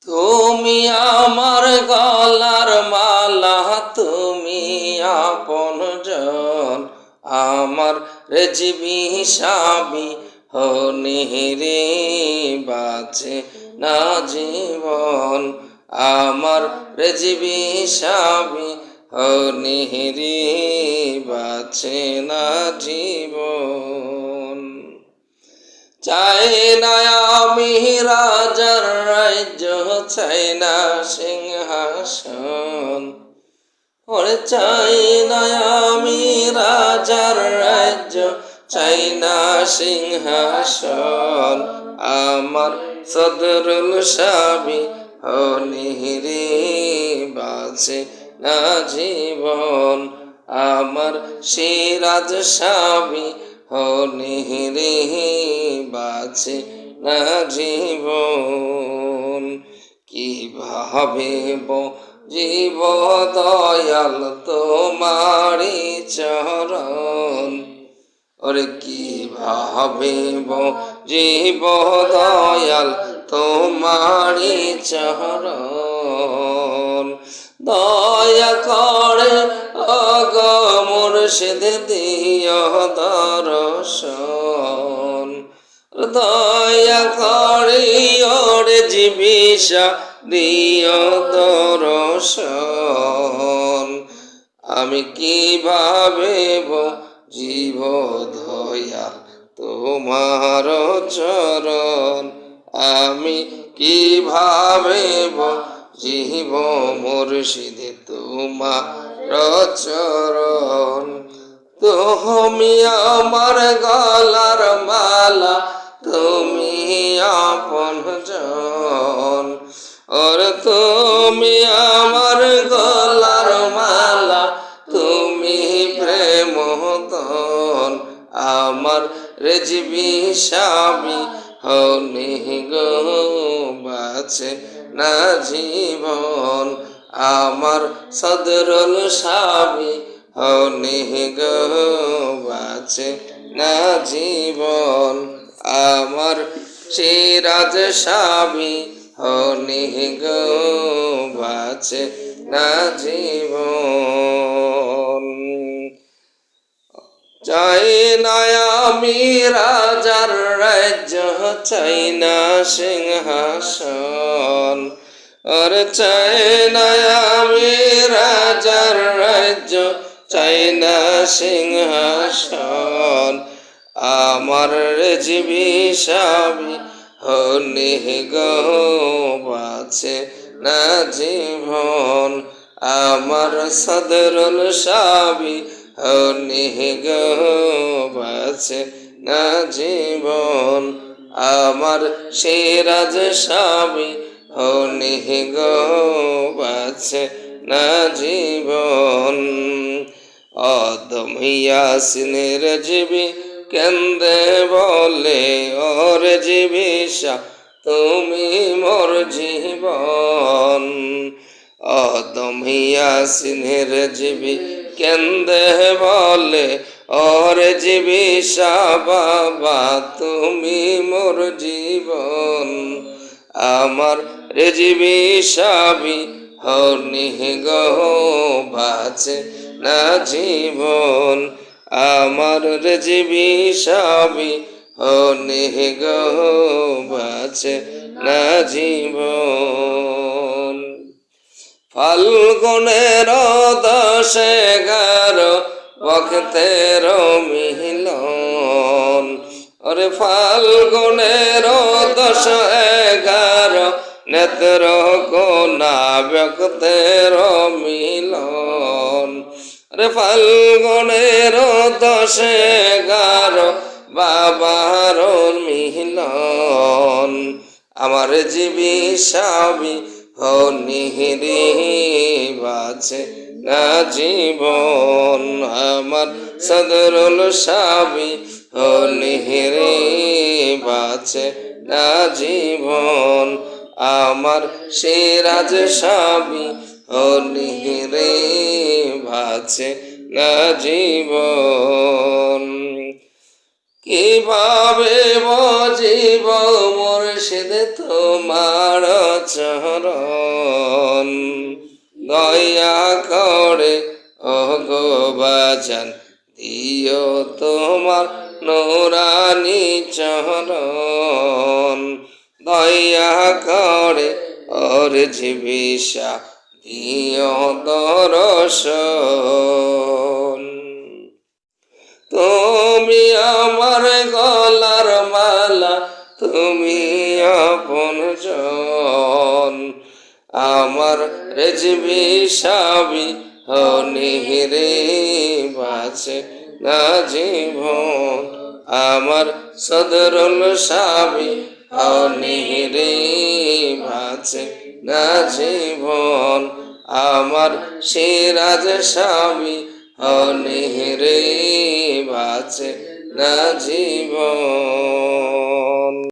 তুমি আমার গলার মালা, তুমি আপনজন, আমার রেজবি সাবি হনি রে, বাঁচে না জীবন। আমার রেজবি সাবি হনি রে, বাঁচে না জীবন। চাই না আমি রাজার রাজ্য, চাই না সিংহাসন। ওরে চাই না আমি রাজার রাজ্য, চাই না সিংহাসন। আমার সদরুল সাবি হনি রে, বাঁচে না জীবন। আমার সিরাজ সাবি হনি রে, বাঁচে না জীবন। কিভাবে জীব দয়াল তোমারি চরণ, ওরে কিভাবে জীব দয়াল তোমারি চরণ। দয়া করে অগ মুর্শিদ দিও দর্শন, দয়া করে ওরে জীবিষা দিও দর্শন। আমি কিভাবে জীব দয়াল তোমার চরণ, আমি কিভাবে জীব মুর্শিদ তোমার চরণ। তুমি আমার গলার মালা, তুমি আপনজন, ওরে তুমি আমার গলার মালা, তুমি প্রেমতন। আমার রেজবি সাবি হনি গো, বাঁচে না জীবন। আমার সদরুল সাবি হনি গো, বাঁচে না জীবন। আমার সিরাজ সাবি হনি গো, বাঁচে না জীবন। চাই না আমি রাজার রাজ্য, চাই না সিংহাসন। আর চাই না আমি রাজার রাজ্য, চাই না সিংহাসন। আমার রেজবি সাবি হনি গো, বাঁচে না জীবন। আমার সদরুল সাবি হনি গো, বাঁচে না জীবন। আমার সিরাজ সাবি হনি গো, বাঁচে না জীবন। অদম ইয়াসিনের রেজবি কেন্দে বলে, ও রেজবি শাহ তুমি মোর জীবন। অদম ইয়াসিনের রেজবি কেন্দে বলে, ও রেজবি শাহ বাবা তুমি মোর জীবন। আমার রেজবি সাবি হনি গো, বাঁচে না জীবন। আমার রেজবি সাবি হনি গো, বাঁচে না জীবন। ফাল্গুনের 10-11 বখতের মিলন, ওরে ফাল্গুনের 10-11 নেত্র কোনা ব্যক্তের মিলন। রে ফাল্গুনের 10-11 বাবার মিলন। আমার জীবি সাবি হনি রে, বাঁচে না জীবন। আমার সদরুল সাবি হনি রে, বাঁচে না জীবন। আমার সিরাজ সাবি হনি রে, বাঁচে না জীবন। কিভাবে বজিব মুর্শিদ তোমার চরণ, দয়া করে ওগো বাজান দিও তোমার নুরানি চরণ, দয়া করে ওর জীবিষা দিও দর্শন। তুমি আমার গলার মালা, তুমি আপনজন, আমার রেজবি সাবি হনিরে বাঁচে না জীবন, আমার সদরুল সাবি হনিরে বাঁচে না জীবন, আমার সিরাজ সাবি হনিরে বাঁচে না জীবন।